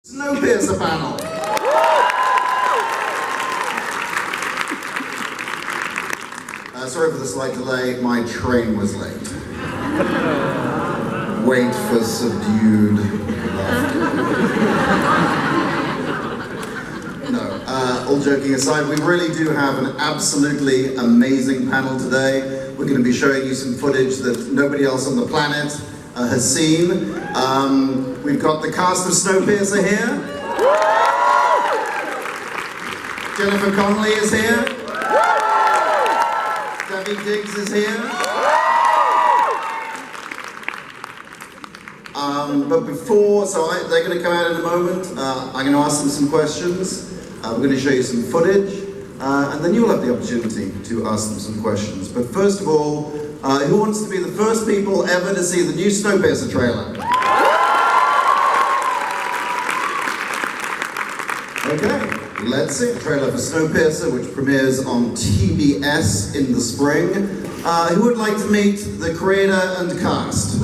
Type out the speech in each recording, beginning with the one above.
Snowpiercer panel. Sorry for the slight delay, my train was late. Wait for subdued laughter. No, all joking aside, we really do have an absolutely amazing panel today. We're going to be showing you some footage that nobody else on the planet has seen. We've got the cast of Snowpiercer here. Jennifer Connelly is here. Daveed Diggs is here. But before, they're going to come out in a moment. I'm going to ask them some questions. We're going to show you some footage, and then you'll have the opportunity to ask them some questions. But first of all, who wants to be the first people ever to see the new Snowpiercer trailer? Okay, let's see the trailer for Snowpiercer, which premieres on TBS in the spring. Who would like to meet the creator and cast?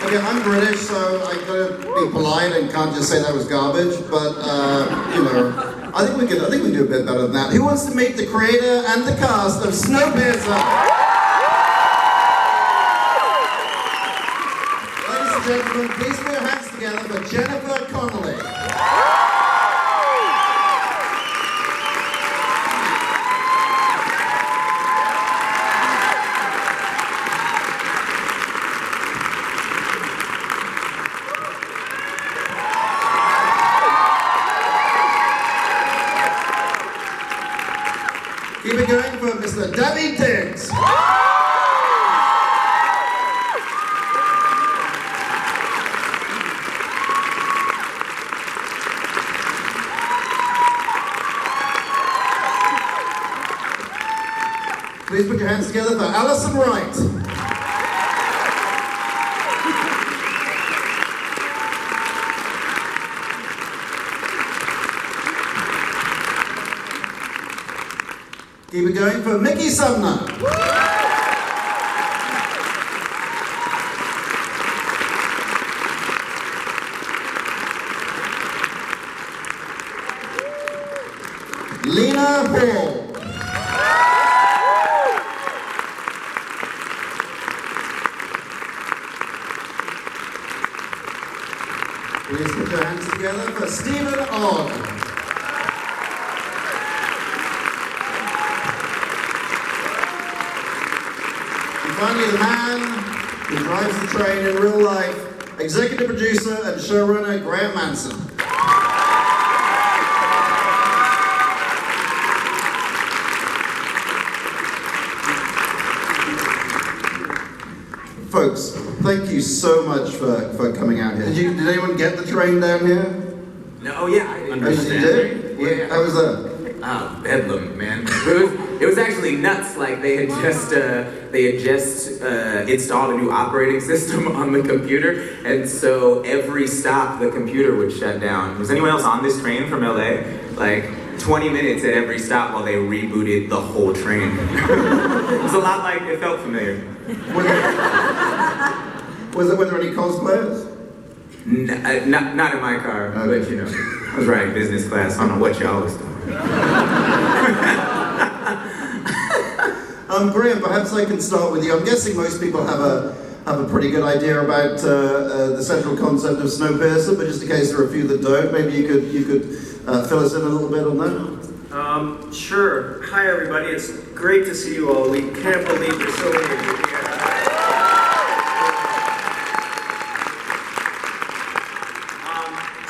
Okay, I'm British, so I gotta be polite and can't just say that was garbage, but you know, I think we can do a bit better than that. Who wants to meet the creator and the cast of Snowpiercer? Ladies and gentlemen, please put your hands together for Jennifer Connelly. Keep it going for Mr. Daveed Diggs. Please put your hands together for Alison Wright. Keep it going for Mickey Sumner. Lena Hall. Please put your hands together for Stephen Ogg. Finally, the man who drives the train in real life, executive producer and showrunner Graham Manson. Folks, thank you so much for coming out here. Did anyone get the train down here? No, oh yeah, I understand. You did? Yeah. How was that? Bedlam, man. It was actually nuts. Like they had just installed a new operating system on the computer, and so every stop the computer would shut down. Was anyone else on this train from LA? Like 20 minutes at every stop while they rebooted the whole train. It was a lot like it felt familiar. Were there any cosplayers? Not in my car, okay. But you know, I was riding business class. I don't know what y'all was doing. Graham, perhaps I can start with you. I'm guessing most people have a pretty good idea about the central concept of Snowpiercer, but just in case there are a few that don't, maybe you could fill us in a little bit on that. Sure. Hi everybody. It's great to see you all. We can't believe there's so many of you here.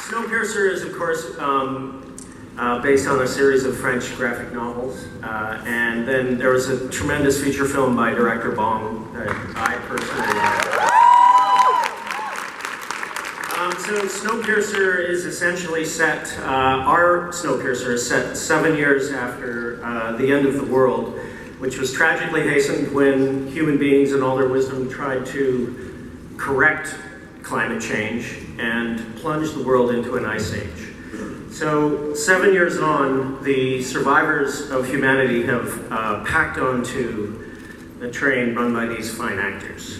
Snowpiercer is, of course, based on a series of French graphic novels, and then there was a tremendous feature film by director Bong that I personally love. So Snowpiercer is essentially set, our Snowpiercer is set 7 years after the end of the world, which was tragically hastened when human beings in all their wisdom tried to correct climate change and plunge the world into an ice age. So 7 years on, the survivors of humanity have packed onto a train run by these fine actors.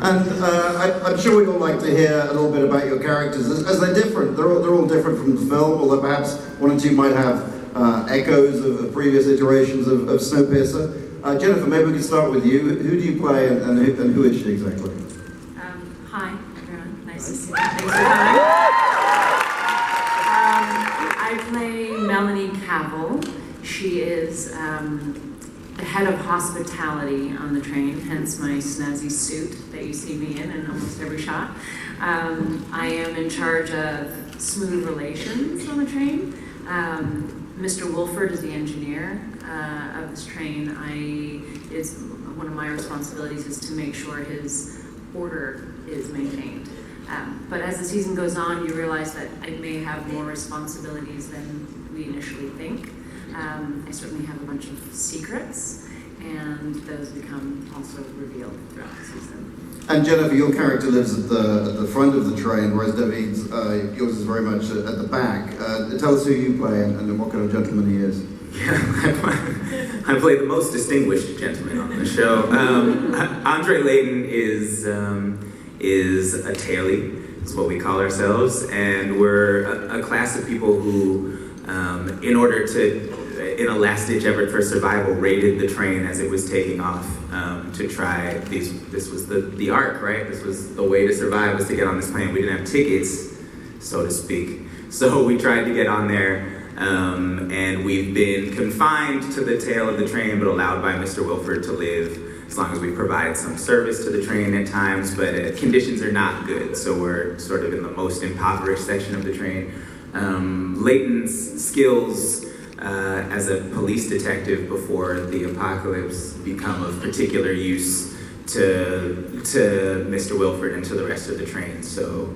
And I'm sure we'd all like to hear a little bit about your characters, as they're different. They're all different from the film, although perhaps one or two might have echoes of previous iterations of Snowpiercer. Jennifer, maybe we can start with you. Who do you play, and who is she exactly? Hi, everyone. Nice to see you. Thanks for coming. I play Melanie Cavill. She is the head of hospitality on the train, hence my snazzy suit that you see me in almost every shot. I am in charge of smooth relations on the train. Mr. Wolford is the engineer of this train. One of my responsibilities is to make sure his order is maintained. But as the season goes on, you realize that I may have more responsibilities than we initially think. I certainly have a bunch of secrets, and those become also revealed throughout the season. And Jennifer, your character lives at the front of the train, whereas David's, yours is very much at the back. Tell us who you play and what kind of gentleman he is. Yeah, I play the most distinguished gentleman on the show. Andre Layton is a tailie, is what we call ourselves, and we're a class of people who, in order to, in a last-ditch effort for survival, raided the train as it was taking off to try these. This was the arc, right? This was the way to survive, was to get on this plane. We didn't have tickets, so to speak, so we tried to get on there. And we've been confined to the tail of the train, but allowed by Mr. Wilford to live as long as we provide some service to the train at times, but conditions are not good, so we're sort of in the most impoverished section of the train. Layton's skills as a police detective before the apocalypse become of particular use to Mr. Wilford and to the rest of the train, so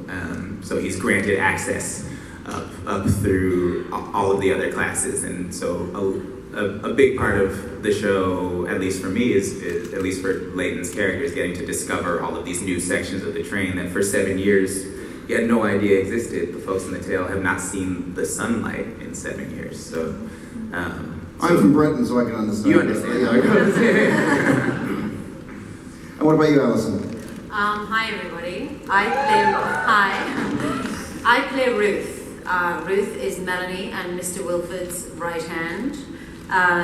he's granted access up through all of the other classes, and so a big part of the show, at least for me, is at least for Layton's character, is getting to discover all of these new sections of the train that for 7 years you had no idea existed. The folks in the tail have not seen the sunlight in 7 years, so. I'm from Britain, so I can understand. You understand. Yeah, And what about you, Alison? Hi, everybody. I play Ruth. Ruth is Melanie and Mr. Wilford's right hand.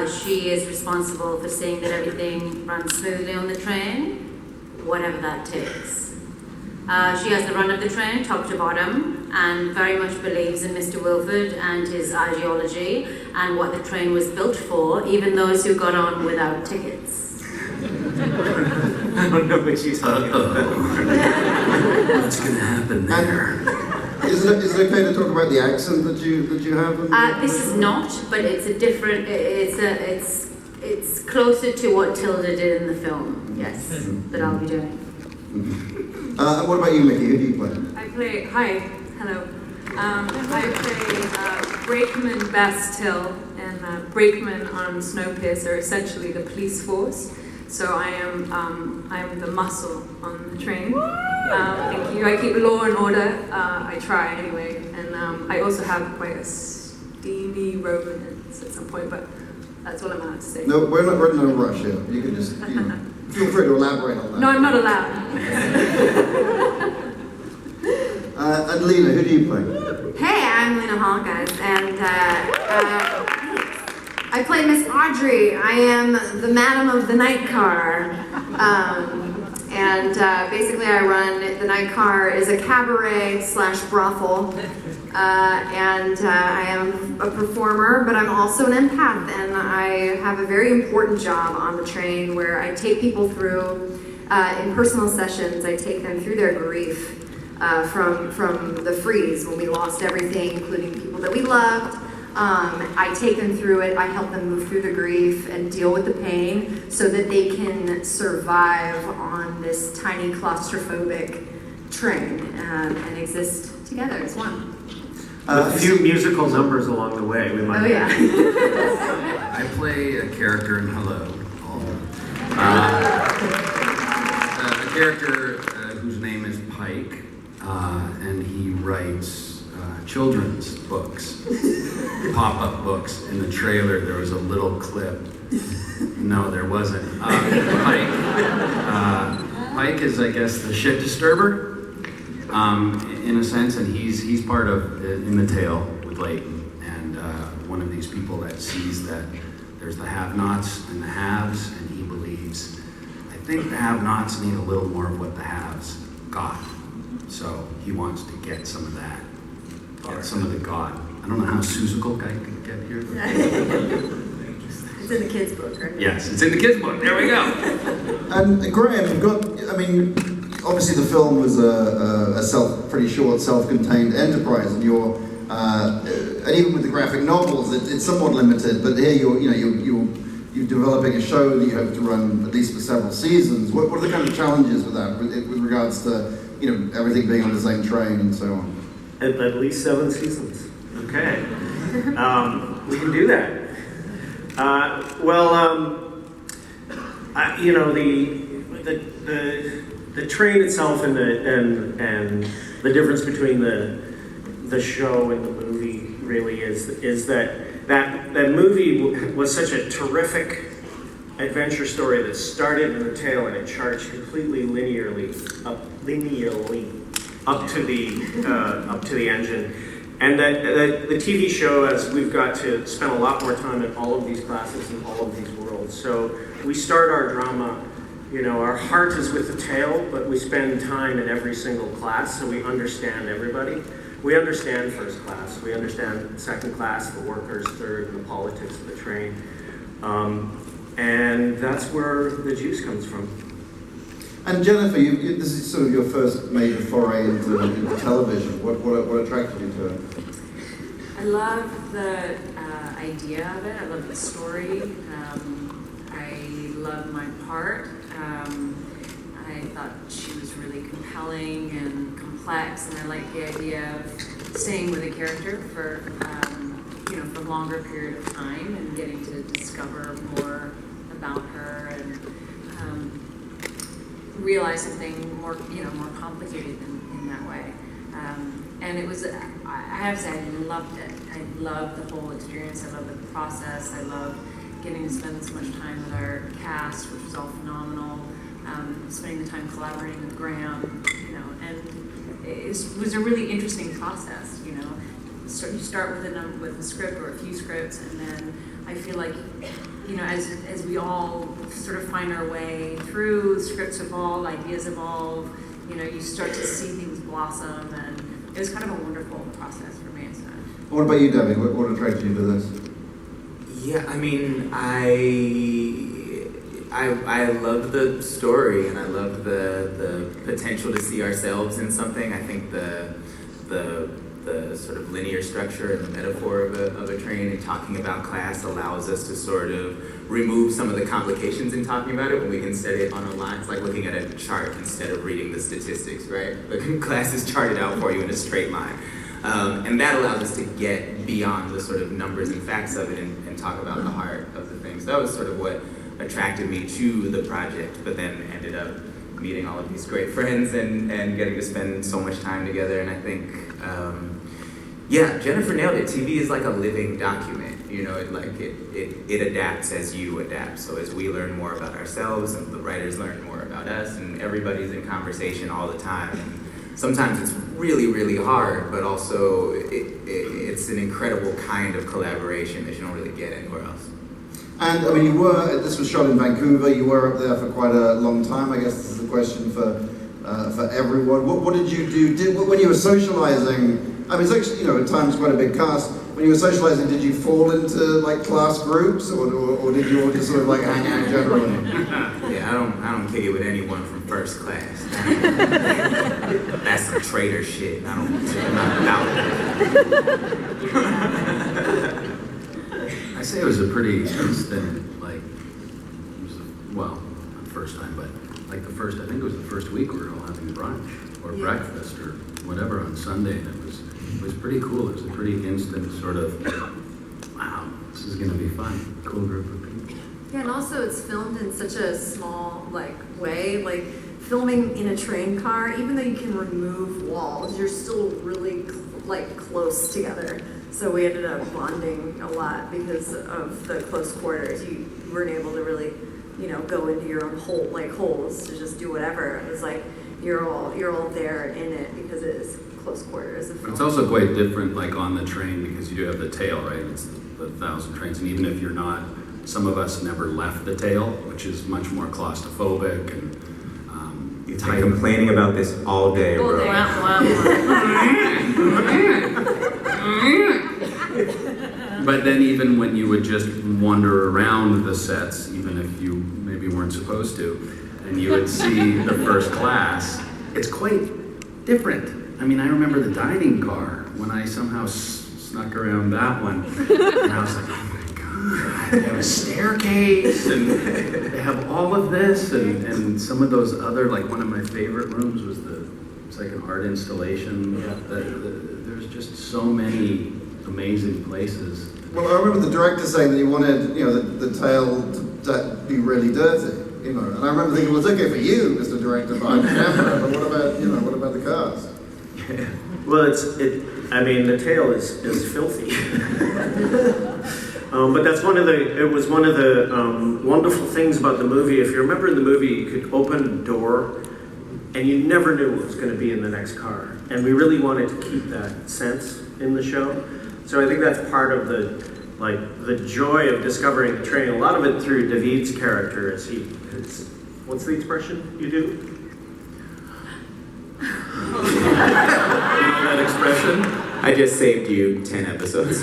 She is responsible for seeing that everything runs smoothly on the train, whatever that takes. She has the run of the train, top to bottom, and very much believes in Mr. Wilford and his ideology and what the train was built for, even those who got on without tickets. I don't know what you're talking about. What's going to happen there? Is it okay to talk about the accent that you have? This is not, but it's a different. It's closer to what Tilda did in the film. Yes, that I'll be doing. And what about you, Mickey? Who do you play? Hello. I play Brakeman Bastille, and Brakeman on Snowpiercer, essentially the police force. So I'm the muscle on the train. Thank you. I keep law and order. I try anyway, and I also have quite a steamy romance at some point, but that's all I'm allowed to say. No, we're in no rush here. You can just feel free to elaborate on that. No, I'm not allowed. And Lena, who do you play? Hey, I'm Lena Hall, guys, and I play Miss Audrey. I am the madam of the night car, and basically I run the night car is a cabaret / brothel, and I am a performer, but I'm also an empath, and I have a very important job on the train where I take people through, in personal sessions, I take them through their grief. From the freeze when we lost everything, including people that we loved. I take them through it, I help them move through the grief and deal with the pain so that they can survive on this tiny claustrophobic train and exist together as one. A few musical numbers along the way. We might. Oh yeah. I play a character in Hello. A character whose name is Pike. And he writes children's books, pop-up books. In the trailer, there was a little clip. No, there wasn't. Pike Mike is, I guess, the shit disturber, in a sense, and he's part of in the tale with Leighton, and one of these people that sees that there's the have-nots and the haves, and he believes, I think the have-nots need a little more of what the haves got, so he wants to get some of that, get some of the God. I don't know how musical I can get here. It's in the kids' book, right? Yes, it's in the kids' book. There we go. And Graham, you've got, I mean, obviously the film was a pretty short, self-contained enterprise, and you're, and even with the graphic novels, it's somewhat limited. But here you're developing a show that you hope to run at least for several seasons. What are the kind of challenges with that, with regards to everything being on the same train and so on? At least 7 seasons. Okay. We can do that. The train itself and the difference between the show and the movie really is that movie was such a terrific adventure story that started in the tail and it charged completely linearly up to the engine. And the TV show, as we've got to spend a lot more time in all of these classes and all of these worlds. So we start our drama, our heart is with the tale, but we spend time in every single class so we understand everybody. We understand first class, we understand second class, the workers, third, and the politics of the train. And that's where the juice comes from. And Jennifer, this is sort of your first major foray into television. What attracted you to it? I love the idea of it. I love the story. I love my part. I thought she was really compelling and complex, and I like the idea of staying with a character for for a longer period of time and getting to discover more about her and realize something more complicated in that way. And it was, I have to say, I loved it. I loved the whole experience. I loved the process. I loved getting to spend so much time with our cast, which was all phenomenal. Spending the time collaborating with Graham, and it was a really interesting process. So you start with a script or a few scripts, and then I feel like, as we all sort of find our way through, scripts evolve, ideas evolve, you start to see things blossom, and it was kind of a wonderful process for me. So. What about you, Debbie? What attracted you to this? Yeah, I mean, I love the story, and I love the potential to see ourselves in something. I think the sort of linear structure and the metaphor of a train and talking about class allows us to sort of remove some of the complications in talking about it when we can set it on a line. It's like looking at a chart instead of reading the statistics, right? The class is charted out for you in a straight line. And that allows us to get beyond the sort of numbers and facts of it and talk about the heart of the things. That was sort of what attracted me to the project, but then ended up meeting all of these great friends and getting to spend so much time together. And I think, Jennifer nailed it. TV is like a living document. It adapts as you adapt. So as we learn more about ourselves and the writers learn more about us, and everybody's in conversation all the time. And sometimes it's really, really hard, but also it's an incredible kind of collaboration that you don't really get anywhere else. And I mean, this was shot in Vancouver. You were up there for quite a long time. I guess this is a question for everyone. What did you do? When you were socializing? I mean, it's actually, at times quite a big cast. When you were socializing, did you fall into like class groups, or did you all just sort of like hang out generally? Yeah, I don't kick it with anyone from first class. That's some traitor shit. I'm not about it. I say it was a pretty instant, not first time, but I think it was the first week we were all having brunch or breakfast or whatever on Sunday, and it was pretty cool. It was a pretty instant sort of, wow, this is gonna be fun. Cool group of people. Yeah, and also it's filmed in such a small way, filming in a train car, even though you can remove walls, you're still really close together. So we ended up bonding a lot because of the close quarters. You weren't able to really go into your own holes to just do whatever. It was like you're all there in it because it is close quarters. But it's also quite different, like on the train, because you do have the tail, right? It's the 1,000 trains, and even if you're not, some of us never left the tail, which is much more claustrophobic and. You've been complaining about this all day, bro. But then even when you would just wander around the sets, even if you maybe weren't supposed to, and you would see the first class, it's quite different. I mean, I remember the dining car when I somehow snuck around that one, and I was like, oh my God, they have a staircase, and they have all of this, and some of those other, like one of my favorite rooms was it's like an art installation. Yeah. There's just so many amazing places. Well, I remember the director saying that he wanted, the tail to be really dirty, and I remember thinking, well, it's okay for you, Mr. Director, behind the camera, but what about the cast? Well, the tail is filthy. But it was one of the wonderful things about the movie. If you remember in the movie, you could open a door and you never knew what was going to be in the next car. And we really wanted to keep that sense in the show. So I think that's part of the joy of discovering the train. A lot of it through David's character what's the expression you do? That expression? I just saved you 10 episodes.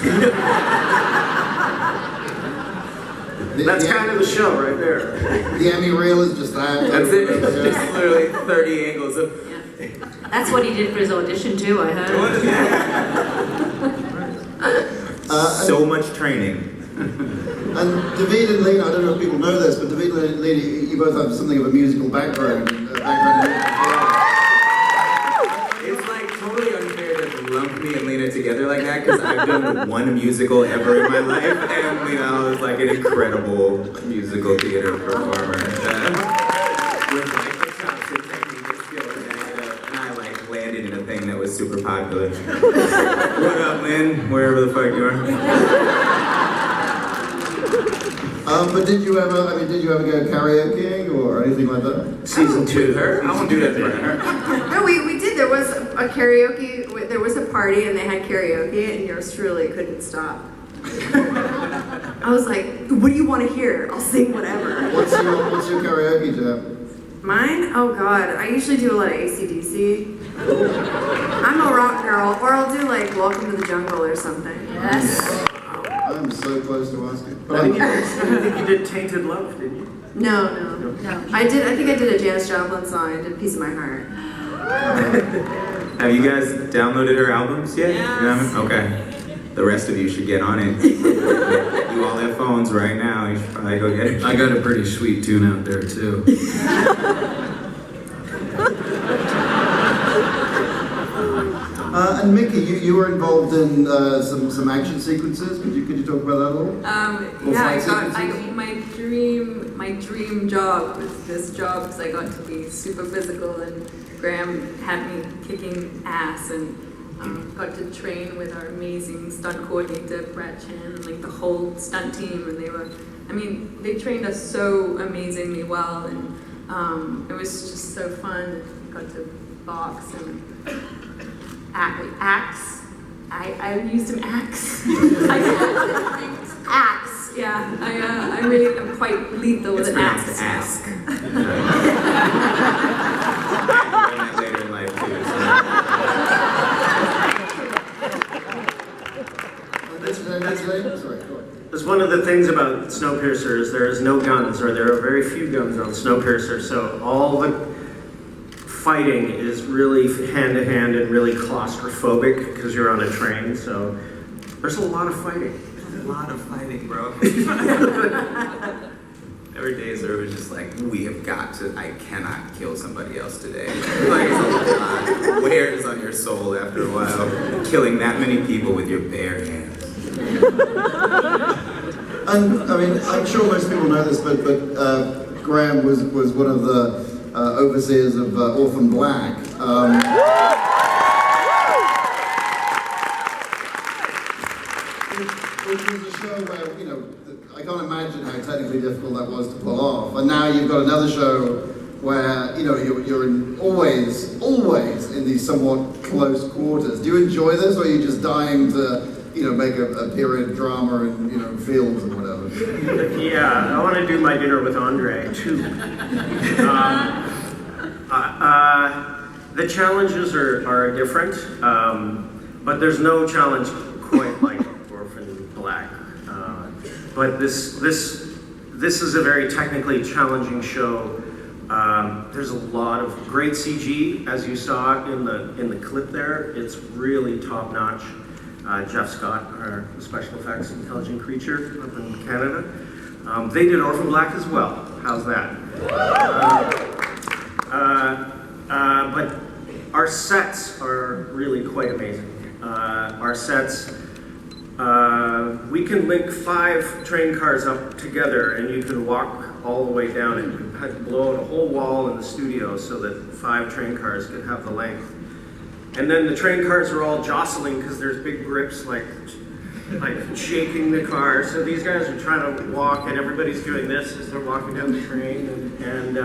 That's kind of the show right there. The Emmy reel is just that. That's it. It's literally 30 angles of. That's what he did for his audition too, I heard. So much training. And David and Lena, I don't know if people know this, but David and Lena, you both have something of a musical background. It's like totally unfair to lump me and Lena together like that because I've done one musical ever in my life, and Lena was like an incredible musical theater performer. With like the chops and technique and skill, and I like landed in a thing that was super popular. What up, Lynn? Wherever the fuck you are. But did you ever go karaokeing or anything like that? Season 2. Her? I won't do that to her. No, we did. There was a karaoke. There was a party, and they had karaoke, and yours truly couldn't stop. I was like, "What do you want to hear? I'll sing whatever." What's your karaoke jam? Mine? Oh God, I usually do a lot of AC/DC. I'm a rock girl, or I'll do like "Welcome to the Jungle" or something. Yes. I'm so close to asking. But I think you did Tainted Love, didn't you? No. I think I did a Janis Joplin song. I did "Piece of My Heart." Have you guys downloaded her albums yet? Yes. Okay. The rest of you should get on it. You all have phones right now. You should probably go get it. I got a pretty sweet tune out there too. And Mickey, you were involved in some action sequences. Could you talk about that a little? My dream job was this job because I got to be super physical, and Graham had me kicking ass, and got to train with our amazing stunt coordinator Brett Chan and like the whole stunt team, and they trained us so amazingly well, and it was just so fun. Got to box and axe. I used an axe. Axe. Yeah, I really am quite lethal with an axe. Ask. Later in life too. Sorry, go on. Because one of the things about Snowpiercer is there is no guns, or there are very few guns on Snowpiercer, so all the fighting is really hand-to-hand and really claustrophobic because you're on a train, so there's a lot of fighting. A lot of fighting, bro. Every day Zara was just like, I cannot kill somebody else today. Like, it's a lot. Wears on your soul after a while. Killing that many people with your bare hands. And I'm sure most people know this, but Graham was one of the overseers of Orphan Black. Which was a show where, I I can't imagine how technically difficult that was to pull off. And now you've got another show where, you know, you're always in these somewhat close quarters. Do you enjoy this, or are you just dying to, you know, make a period drama in, you know, fields or whatever? Yeah, I want to do My Dinner with Andre, too. The challenges are different, but there's no challenge quite like Orphan Black. But this is a very technically challenging show. There's a lot of great CG, as you saw in the clip there. It's really top notch. Jeff Scott, our special effects intelligent creature up in Canada. They did Orphan Black as well. How's that? But our sets are really quite amazing. Our sets, we can link 5 train cars up together, and you can walk all the way down, and you can blow out a whole wall in the studio so that 5 train cars can have the length. And then the train cars are all jostling because there's big grips like shaking the car. So these guys are trying to walk, and everybody's doing this as they're walking down the train. And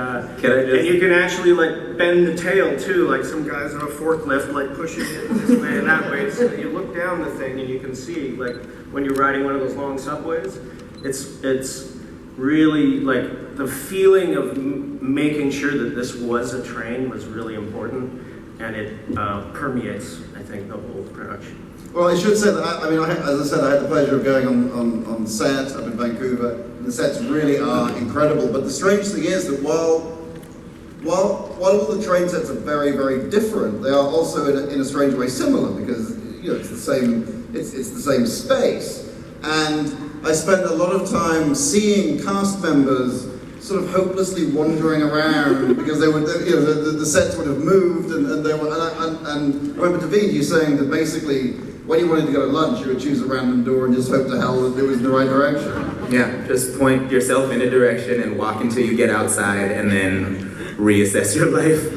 you can actually like bend the tail too, like some guys on a forklift like pushing it this way and that way. So you look down the thing and you can see, like when you're riding one of those long subways, it's really like the feeling of making sure that this was a train was really important. And it permeates, I think, the whole production. Well, I should say that, as I said, I had the pleasure of going on set up in Vancouver, and the sets really are incredible. But the strange thing is that while all the train sets are very, very different, they are also in a strange way similar, because, you know, it's the same space. And I spent a lot of time seeing cast members sort of hopelessly wandering around because they would, you know, the sets would have moved, and they were. And I remember David, you saying that basically when you wanted to go to lunch, you would choose a random door and just hope to hell that it was in the right direction. Yeah, just point yourself in a direction and walk until you get outside, and then reassess your life.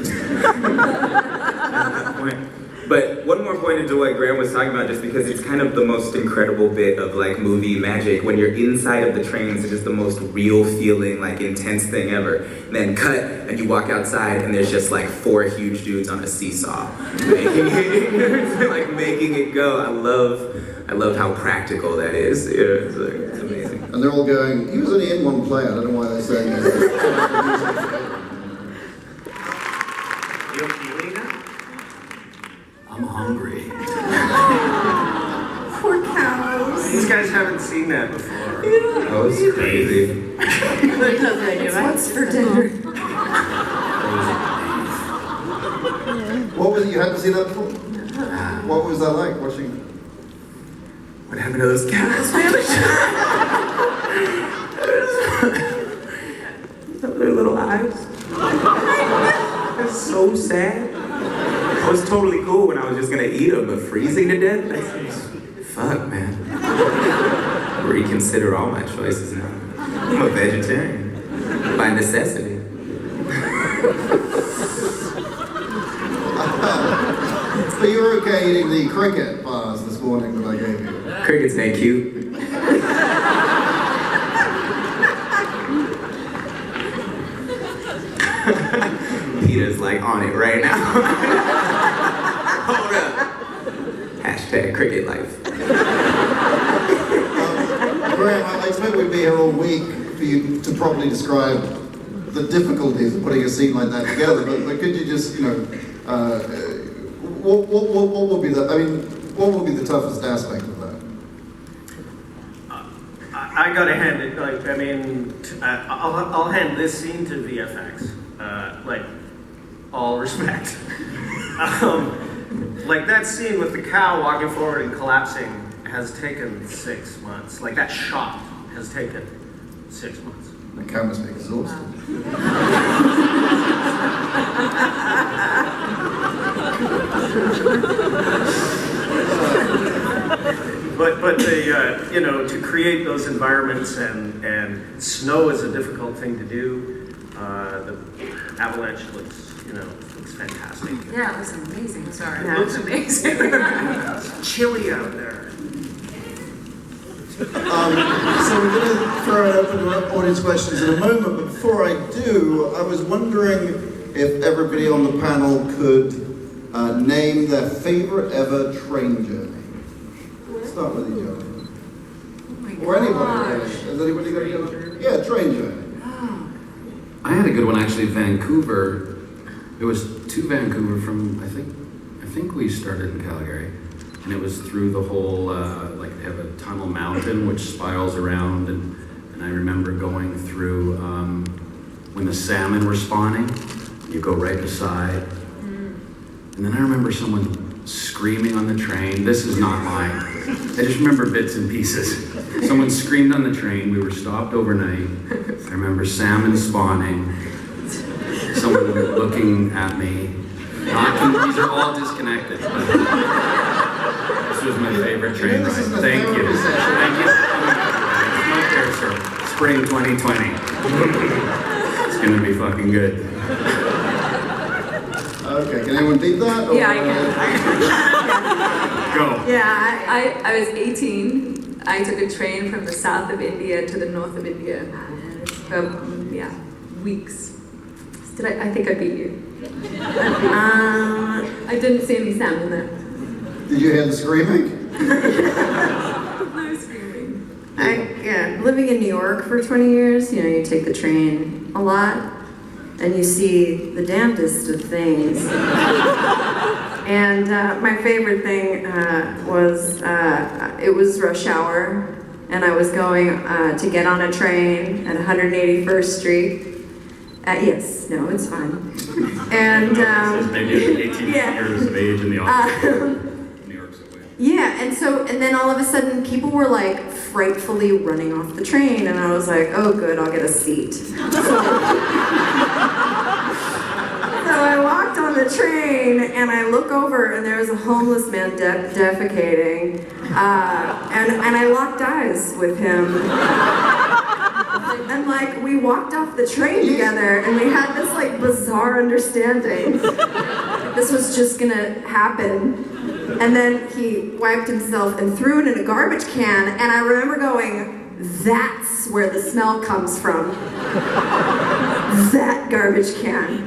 But one more point into what Graham was talking about, just because it's kind of the most incredible bit of like movie magic. When you're inside of the trains, it's just the most real feeling, like intense thing ever. And then cut, and you walk outside, and there's just like 4 huge dudes on a seesaw, making it go. I love how practical that is. Yeah, it's amazing. And they're all going, he was only in one play. I don't know why they're saying this. You're feeling that? I'm hungry. Poor cows. These guys haven't seen that before. Oh, it's crazy. What's for dinner? What was it? You hadn't seen that before? What was that like watching? What happened to those cows? Their little eyes. That's so sad. I was totally cool when I was just gonna eat them, but freezing to death? Fuck, man. Reconsider all my choices now. I'm a vegetarian. By necessity. So you were okay eating the cricket bars this morning that I gave you? Crickets ain't cute. Peter's like on it right now. Hold up. Hashtag cricket life. Graham, I expect we'd be here all week for you to properly describe the difficulties of putting a scene like that together, but could you just, you know, what would be what would be the toughest aspect of that? I gotta hand it, I'll hand this scene to VFX, all respect. Like that scene with the cow walking forward and collapsing has taken 6 months. Like that shot has taken 6 months. The cow must be exhausted. But to create those environments and snow is a difficult thing to do. The avalanche looks fantastic. Yeah, it was amazing. Sorry, It it looks was amazing. It's chilly out there. So we're going to throw it open to audience questions in a moment, but before I do, I was wondering if everybody on the panel could name their favorite ever train journey. Let's start with you, Joe. Or anybody, really. Has anybody got a Yeah, train journey. I had a good one actually, Vancouver. It was to Vancouver from, I think we started in Calgary. And it was through the whole, like they have a tunnel mountain which spirals around, and I remember going through when the salmon were spawning, you go right beside. And then I remember someone screaming on the train. This is not mine. I just remember bits and pieces. Someone screamed on the train. We were stopped overnight. I remember salmon spawning. Someone looking at me. These are all disconnected. This was my favorite train ride. Thank you. Thank you. Snowpiercer, spring 2020. It's gonna be fucking good. Okay, can anyone beat that? Or, Yeah, I can. Go. Yeah, I was 18. I took a train from the south of India to the north of India for, weeks. I think I beat you. I didn't see any salmon there. Did you hear the screaming? No screaming. Living in New York for 20 years, you take the train a lot, and you see the damnedest of things. And my favorite thing was, it was rush hour, and I was going to get on a train at 181st Street. Yes, no, it's fine. And maybe 18 years of age in the office. New York's away. Yeah, and then all of a sudden people were like frightfully running off the train, and I was like, oh good, I'll get a seat. So I walked on the train, and I look over, and there's a homeless man defecating, and I locked eyes with him. And like, we walked off the train together, and we had this like bizarre understanding. This was just gonna happen. And then he wiped himself and threw it in a garbage can, and I remember going, that's where the smell comes from. That garbage can.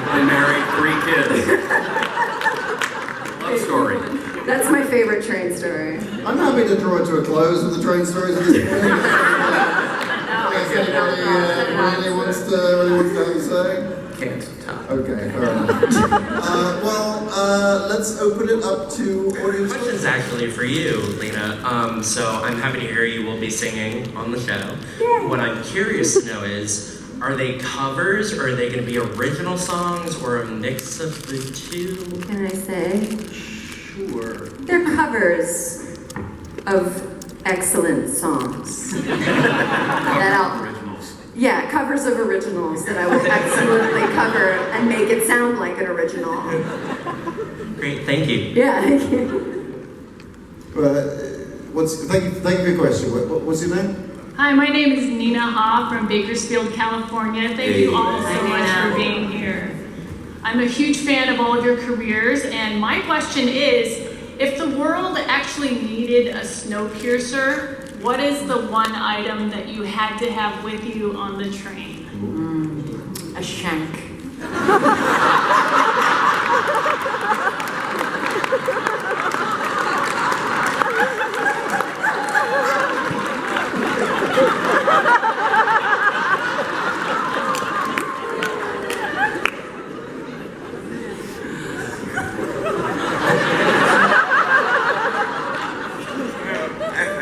I married 3 kids. Love story. That's my favorite train story. I'm happy to draw it to a close with the train stories at this point. Anybody really wants to have a say? Can't top. Okay, fair enough. Let's open it up to audience The question's actually for you, Lena. So I'm happy to hear you will be singing on the show. Yay. What I'm curious to know is, are they covers, or are they going to be original songs, or a mix of the two? Can I say? Sure. They're covers of excellent songs. Originals. Yeah, covers of originals that I will absolutely cover and make it sound like an original. Great, thank you. Yeah, thank you. Thank you for your question. What's your name? Hi, my name is Nina Ha from Bakersfield, California. Thank you all so much for being here. I'm a huge fan of all of your careers, and my question is, if the world actually needed a Snowpiercer, what is the one item that you had to have with you on the train? A shank.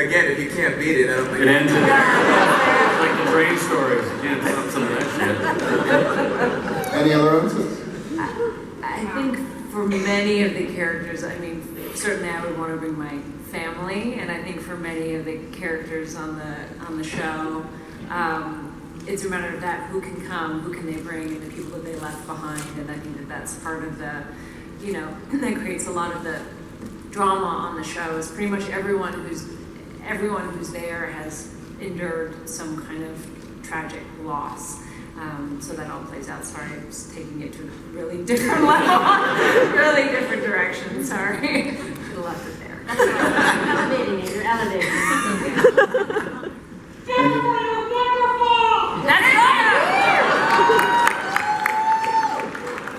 Again, if you can't beat it, I don't think It ends in like the train stories. You can't stop some of that shit. Any other answers? I think for many of the characters, I mean, certainly I would want to bring my family, and I think for many of the characters on the show, it's a matter of that, who can come, who can they bring, and the people that they left behind, and I think that that's part of the, that creates a lot of the drama on the show, is pretty much everyone who's there has endured some kind of tragic loss. So that all plays out. Sorry, I was taking it to a really different level, really different direction. Sorry, should have left it there. Elevating it. You're editing.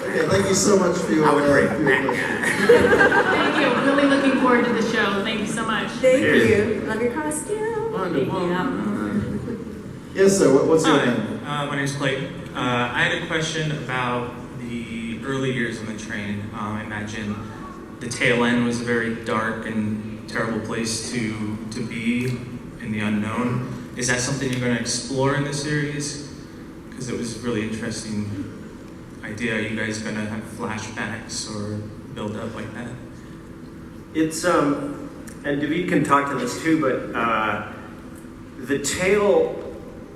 Okay, thank you so much for your, I would bring for your that question. Thank you. Really looking forward to the show. Thank you so much. Thank you. Love your costume. Wonderful. Yes, sir. What's your name? My name's Clayton. I had a question about the early years on the train. I imagine the tail end was a very dark and terrible place to be in the unknown. Is that something you're going to explore in the series? Because it was a really interesting idea. Are you guys going to have flashbacks or build up like that? It's and David can talk to this too, but the tale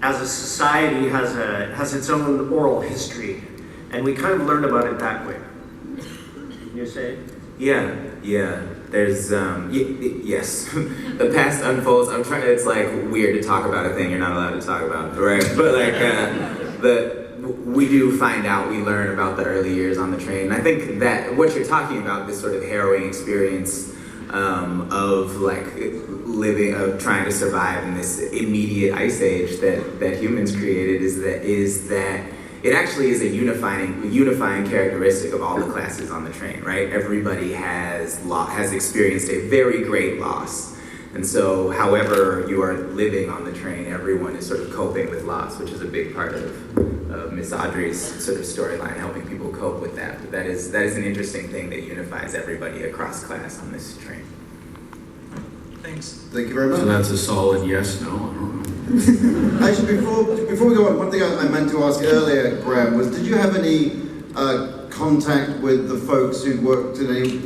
as a society has its own oral history, and we kind of learned about it that way. Can you say? Yeah. There's yes. The past unfolds. It's like weird to talk about a thing you're not allowed to talk about, right? But like we do find out, we learn about the early years on the train. And I think that what you're talking about, this sort of harrowing experience of like trying to survive in this immediate ice age that humans created, is that it actually is a unifying characteristic of all the classes on the train, right? Everybody has experienced a very great loss. And so however you are living on the train, everyone is sort of coping with loss, which is a big part of Miss Audrey's sort of storyline, helping people cope with that. But that is an interesting thing that unifies everybody across class on this train. Thanks. Thank you very much. So that's a solid yes, no, I don't know. Actually, before we go on, one thing I meant to ask earlier, Graham, was did you have any contact with the folks who worked in any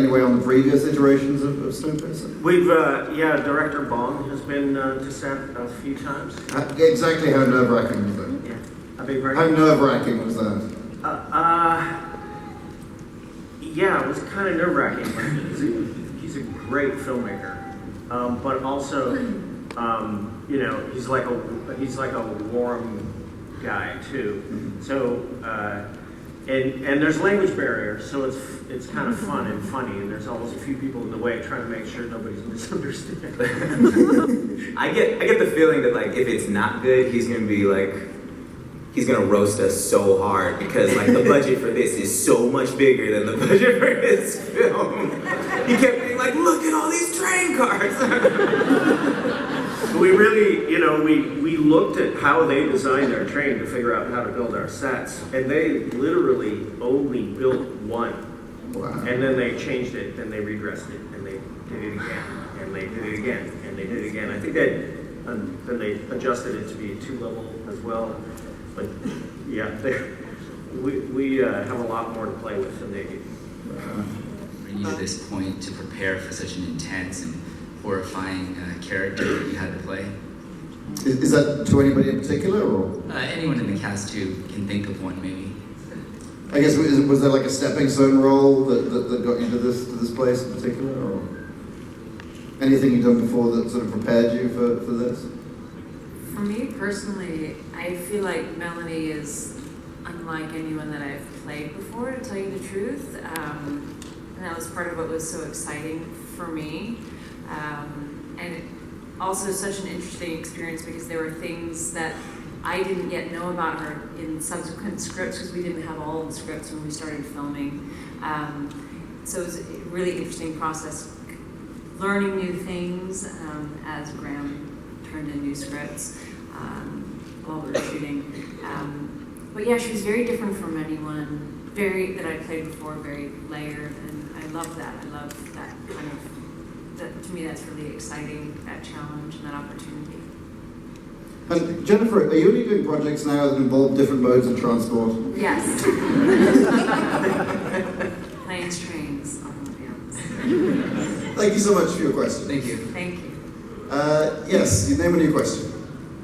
way on the previous iterations of Snowpiercer? We've Director Bong has been to set a few times. Exactly how nerve-wracking was that? Yeah, I beg your How pardon? nerve-wracking was that? Yeah, it was kind of nerve-wracking. But he's a great filmmaker, but also, he's like a warm guy too. So, and there's language barriers, so it's kind of fun and funny. And there's always a few people in the way trying to make sure nobody's misunderstanding. I get the feeling that like if it's not good, he's gonna roast us so hard because like the budget for this is so much bigger than the budget for his film. He kept being like, look at all these train cars. We really, we looked at how they designed our train to figure out how to build our sets, and they literally only built one. Wow. And then they changed it, and they redressed it, and they did it again, and they did it again, and they did it again. I think then they adjusted it to be 2-level as well. But yeah, we have a lot more to play with than they do. Bring you to this point to prepare for such an intense and horrifying character that you had to play? Is that to anybody in particular, or? Anyone in the cast who can think of one, maybe. I guess was there like a stepping stone role that got you to this place in particular, or anything you've done before that sort of prepared you for this? For me personally, I feel like Melanie is unlike anyone that I've played before, to tell you the truth. And that was part of what was so exciting for me. And also such an interesting experience because there were things that I didn't yet know about her in subsequent scripts because we didn't have all the scripts when we started filming. So it was a really interesting process, learning new things as Graham turned in new scripts while we were shooting. But yeah, she was very different from anyone that I played before, very layered, and I love that. I love that kind of, to me that's really exciting, that challenge and that opportunity. And Jennifer, are you only doing projects now that involve different modes of transport? Yes. Planes, trains, automobiles. Thank you so much for your question. Thank you. Thank you. Yes, you name a new question.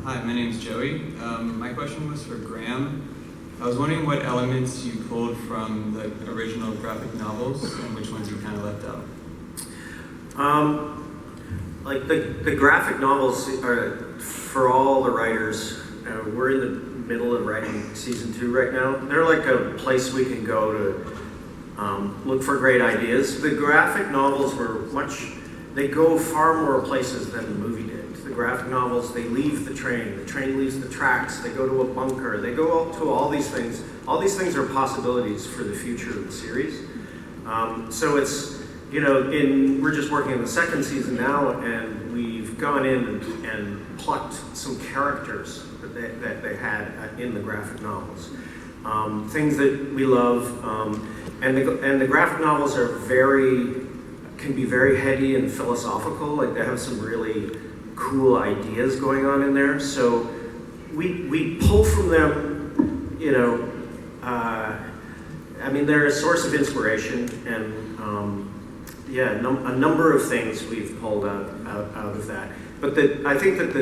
Hi, my name's Joey. My question was for Graham. I was wondering what elements you pulled from the original graphic novels and which ones you kind of left out. Like the graphic novels are for all the writers. We're in the middle of writing season 2 right now. They're like a place we can go to look for great ideas. The graphic novels were much they go far more places than the movie did. The graphic novels, they leave the train leaves the tracks, they go to a bunker, they go to all these things. All these things are possibilities for the future of the series. So it's, we're just working on the second season now, and we've gone in and plucked some characters that they had in the graphic novels. Things that we love, and the graphic novels can be very heady and philosophical. Like they have some really cool ideas going on in there. So we pull from them, they're a source of inspiration, and a number of things we've pulled out of that. But I think that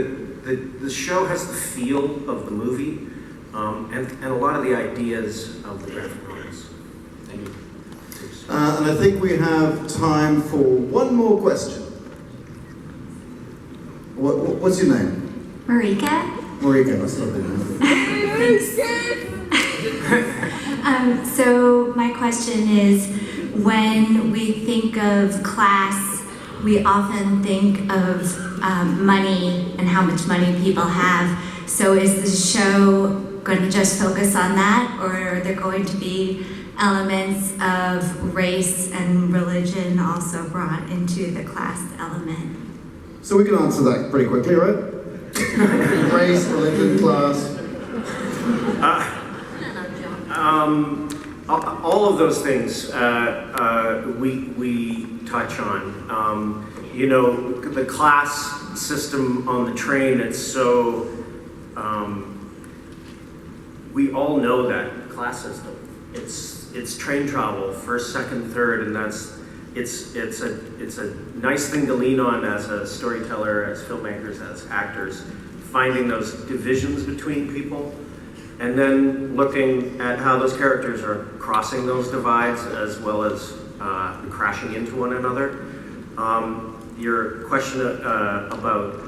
the show has the feel of the movie, and a lot of the ideas of the graphic novels. Thank you. And I think we have time for one more question. What's your name? Marika. Marika, that's lovely name. So my question is, when we think of class, we often think of money and how much money people have. So is the show going to just focus on that, or are there going to be elements of race and religion also brought into the class element? So we can answer that pretty quickly, right? Race, religion, class. All of those things we touch on. The class system on the train, it's so, we all know that class system. It's train travel, first, second, third, and it's a nice thing to lean on as a storyteller, as filmmakers, as actors, finding those divisions between people, and then looking at how those characters are crossing those divides as well as crashing into one another. Your question about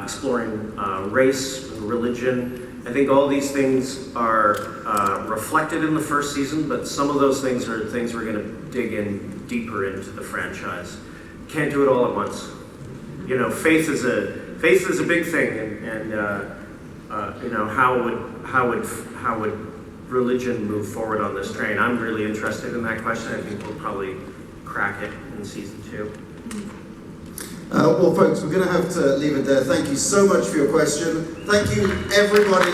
exploring race, religion, I think all these things are reflected in the first season, but some of those things are things we're going to dig in deeper into the franchise. Can't do it all at once. Faith is a big thing, and how would religion move forward on this train? I'm really interested in that question. I think we'll probably crack it in season 2. Well, folks, we're going to have to leave it there. Thank you so much for your question. Thank you, everybody.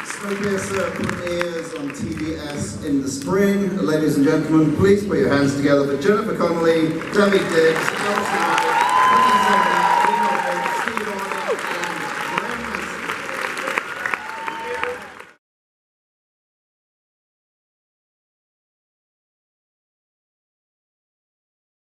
Snowpiercer premieres on TBS in the spring. Ladies and gentlemen, please put your hands together for Jennifer Connelly, David Diggs,